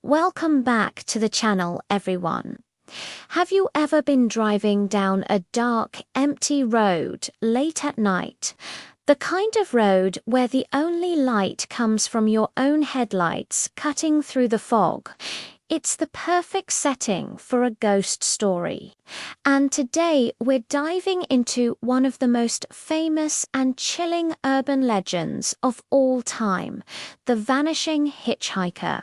Welcome back to the channel, everyone. Have you ever been driving down a dark, empty road late at night? The kind of road where the only light comes from your own headlights cutting through the fog. It's the perfect setting for a ghost story. And today we're diving into one of the most famous and chilling urban legends of all time, the Vanishing Hitchhiker.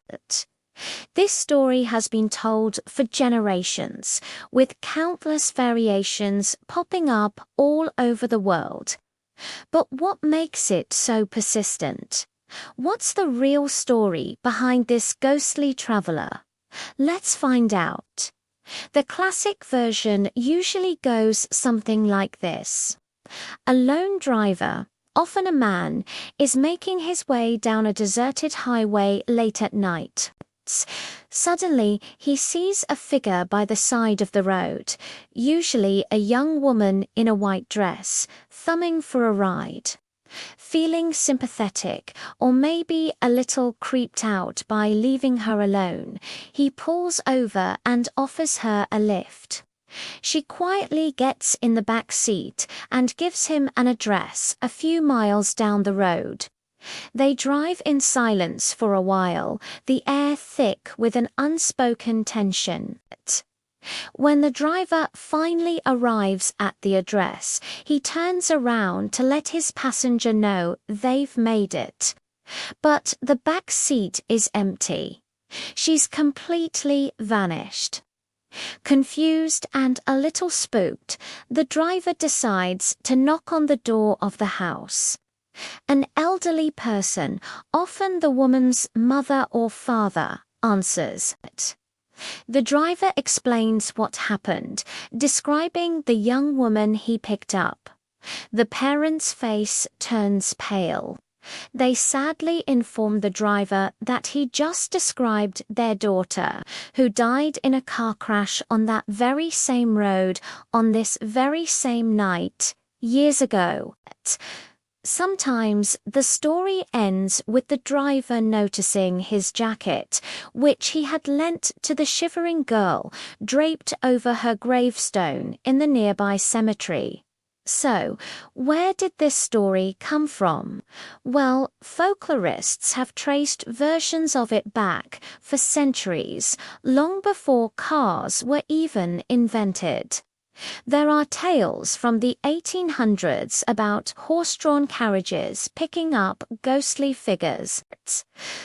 This story has been told for generations, with countless variations popping up all over the world. But what makes it so persistent? What's the real story behind this ghostly traveler? Let's find out. The classic version usually goes something like this. A lone driver, often a man, is making his way down a deserted highway late at night. Suddenly, he sees a figure by the side of the road, usually a young woman in a white dress, thumbing for a ride. Feeling sympathetic, or maybe a little creeped out by leaving her alone, he pulls over and offers her a lift. She quietly gets in the back seat and gives him an address a few miles down the road. They drive in silence for a while, the air thick with an unspoken tension. When the driver finally arrives at the address, he turns around to let his passenger know they've made it. But the back seat is empty. She's completely vanished. Confused and a little spooked, the driver decides to knock on the door of the house. An elderly person, often the woman's mother or father, answers. The driver explains what happened, describing the young woman he picked up. The parent's face turns pale. They sadly inform the driver that he just described their daughter, who died in a car crash on that very same road on this very same night, years ago. Sometimes the story ends with the driver noticing his jacket, which he had lent to the shivering girl, draped over her gravestone in the nearby cemetery. So, where did this story come from? Well, folklorists have traced versions of it back for centuries, long before cars were even invented. There are tales from the 1800s about horse-drawn carriages picking up ghostly figures.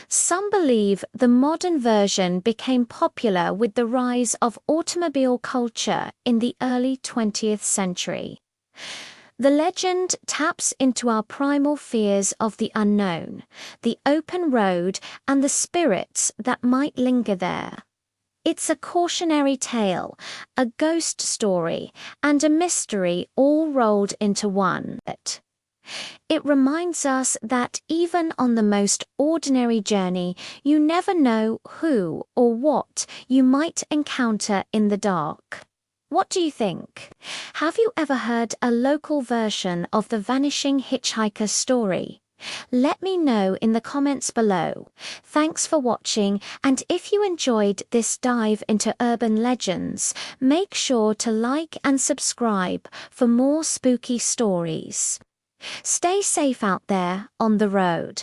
Some believe the modern version became popular with the rise of automobile culture in the early 20th century. The legend taps into our primal fears of the unknown, the open road, and the spirits that might linger there. It's a cautionary tale, a ghost story, and a mystery all rolled into one. It reminds us that even on the most ordinary journey, you never know who or what you might encounter in the dark. What do you think? Have you ever heard a local version of the Vanishing Hitchhiker story? Let me know in the comments below. Thanks for watching, and if you enjoyed this dive into urban legends, make sure to like and subscribe for more spooky stories. Stay safe out there on the road.